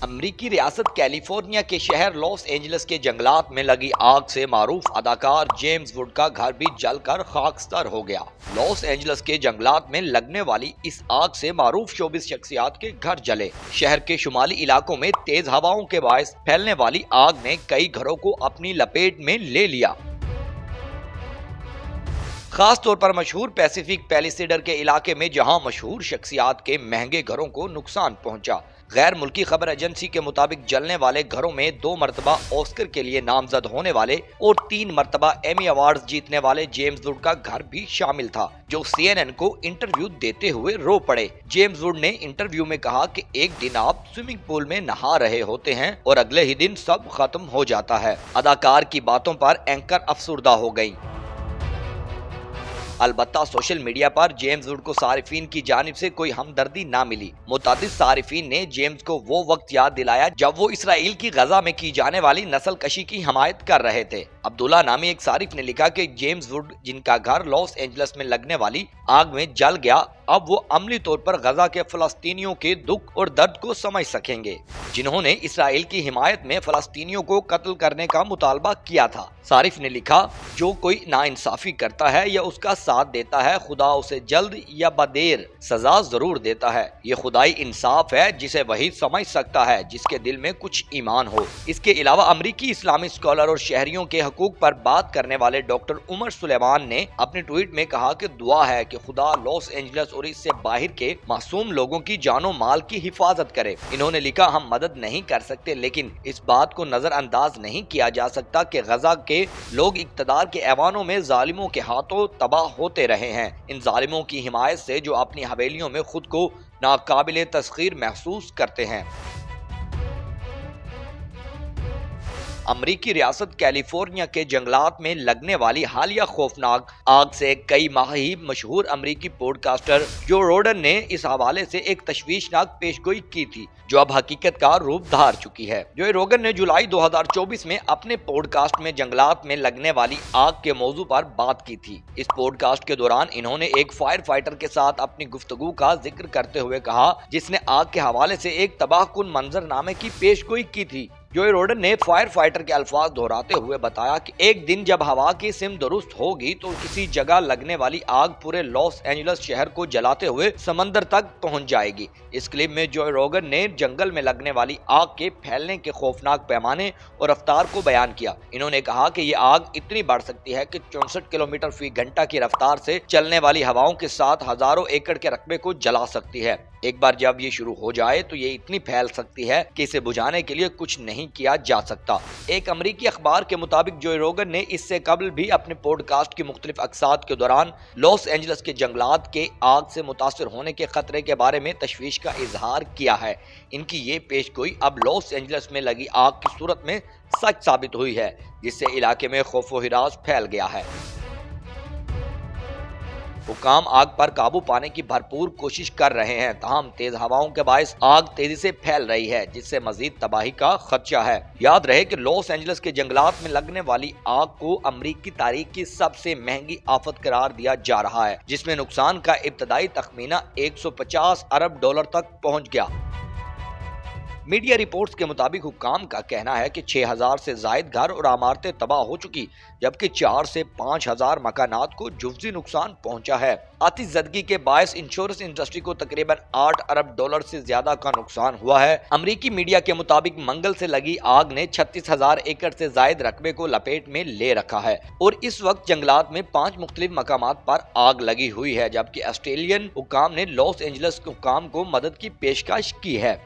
अमरीकी रियासत कैलिफोर्निया के शहर लॉस एंजलिस के जंगलात में लगी आग से मारूफ अदाकार जेम्स वुड का घर भी जलकर खाकस्तर हो गया। लॉस एंजलिस के जंगलात में लगने वाली इस आग से मारूफ शोबिस शख्सियात के घर जले। शहर के शुमाली इलाकों में तेज हवाओं के बायस फैलने वाली आग ने कई घरों को अपनी लपेट में ले लिया। खास तौर पर मशहूर पैसिफिक पैलिसेडर के इलाके में जहां मशहूर शख्सियात के महंगे घरों को नुकसान पहुंचा। गैर मुल्की खबर एजेंसी के मुताबिक जलने वाले घरों में 2 मरतबा ऑस्कर के लिए नामजद होने वाले और 3 मरतबा एमी अवार्ड्स जीतने वाले जेम्स वुड का घर भी शामिल था, जो CNN को इंटरव्यू देते हुए रो पड़े। जेम्स वुड ने इंटरव्यू में कहा कि एक दिन आप स्विमिंग पूल में नहा रहे होते हैं और अगले ही दिन सब खत्म हो जाता है। अदाकार की बातों पर एंकर अफसुर्दा हो गयी। अलबत्ता सोशल मीडिया पर जेम्स वुड को सारिफीन की जानिब से कोई हमदर्दी ना मिली। मुतादिद सारिफीन ने जेम्स को वो वक्त याद दिलाया जब वो इसराइल की गजा में की जाने वाली नस्ल कशी की हिमायत कर रहे थे। अब्दुल्ला नामी एक सारिफ ने लिखा कि जेम्स वुड, जिनका घर लॉस एंजलिस में लगने वाली आग में जल गया, अब वो अमली तौर पर गजा के फलस्तीनियों के दुख और दर्द को समझ सकेंगे, जिन्होंने इसराइल की हिमायत में फलस्तीनियों को कत्ल करने का मुतालबा किया था। सारिफ ने लिखा, जो कोई नाइंसाफी करता है या उसका साथ देता है, खुदा उसे जल्द या बदेर सजा जरूर देता है। ये खुदाई इंसाफ है जिसे वही समझ सकता है जिसके दिल में कुछ ईमान हो। इसके अलावा अमरीकी इस्लामी स्कॉलर और शहरियों के हकूक पर बात करने वाले डॉक्टर उमर सुलेमान ने अपने ट्वीट में कहा कि दुआ है कि खुदा लॉस एंजलिस और इससे बाहर के मासूम लोगों की जानो माल की हिफाजत करे। इन्होंने लिखा, हम मदद नहीं कर सकते, लेकिन इस बात को नजरअंदाज नहीं किया जा सकता कि गजा के लोग इक्तदार के ऐवानों में जालिमों के हाथों तबाह होते रहे हैं। इन जालिमों की हिमायत से जो अपनी हवेलियों में खुद को नाकाबिले तस्खीर महसूस करते हैं। अमरीकी रियासत कैलिफोर्निया के जंगलात में लगने वाली हालिया खौफनाक आग से कई माह ही मशहूर अमरीकी पॉडकास्टर जो रोगन ने इस हवाले से एक तशवीशनाक पेशगोई की थी, जो अब हकीकत का रूप धार चुकी है। जो रोगन ने जुलाई 2024 में अपने पॉडकास्ट में जंगलात में लगने वाली आग के मौजू पर बात की थी। इस पॉडकास्ट के दौरान इन्होंने एक फायर फाइटर के साथ अपनी गुफ्तगू का जिक्र करते हुए कहा, जिसने आग के हवाले से एक तबाहकुन मंजरनामे की पेशगोई की थी। जोए रोगन ने फायर फाइटर के अल्फाज दोहराते हुए बताया कि एक दिन जब हवा की सिम दुरुस्त होगी तो किसी जगह लगने वाली आग पूरे लॉस एंजलिस शहर को जलाते हुए समंदर तक पहुंच जाएगी। इस क्लिप में जोए रोगन ने जंगल में लगने वाली आग के फैलने के खौफनाक पैमाने और रफ्तार को बयान किया। इन्होंने कहा कि ये आग इतनी बढ़ सकती है कि 64 किलोमीटर फी घंटा की रफ्तार से चलने वाली हवाओं के साथ हजारों एकड़ के रकबे को जला सकती है। एक बार जब ये शुरू हो जाए तो ये इतनी फैल सकती है कि इसे बुझाने के लिए कुछ नहीं किया जा सकता। एक अमरीकी अखबार के मुताबिक जोए रोगन ने इससे कबल भी अपने पॉडकास्ट की मुख्तलिफ अक्सात के दौरान लॉस एंजलिस के जंगलात के आग से मुतासर होने के खतरे के बारे में तशवीश का इजहार किया है। इनकी ये पेशगोई अब लॉस एंजलिस में लगी आग की सूरत में सच साबित हुई है, जिससे इलाके में खौफ व हिरास फैल गया है। हुकाम आग पर काबू पाने की भरपूर कोशिश कर रहे हैं, ताहम तेज हवाओं के बायस आग तेजी से फैल रही है, जिससे मजीद तबाही का खदशा है। याद रहे कि लॉस एंजलिस के जंगलात में लगने वाली आग को अमरीकी तारीख की सबसे महंगी आफत करार दिया जा रहा है, जिसमें नुकसान का इब्तदाई तखमीना 150 अरब डॉलर तक पहुंच गया। मीडिया रिपोर्ट्स के मुताबिक हुक्काम का कहना है कि 6000 से जायद घर और इमारतें तबाह हो चुकी, जबकि 4 से 5000 मकानात को जुज़वी नुकसान पहुंचा है। आतिशज़दगी के बायस इंश्योरेंस इंडस्ट्री को तकरीबन 8 अरब डॉलर से ज्यादा का नुकसान हुआ है। अमरीकी मीडिया के मुताबिक मंगल से लगी आग ने 36,000 एकड़ से जायद रकबे को लपेट में ले रखा है और इस वक्त जंगलात में 5 मुख्तलिफ मकामात पर आग लगी हुई है, जबकि ऑस्ट्रेलियन हुक्काम ने लॉस एंजलिस हुक्काम को मदद की पेशकश की है।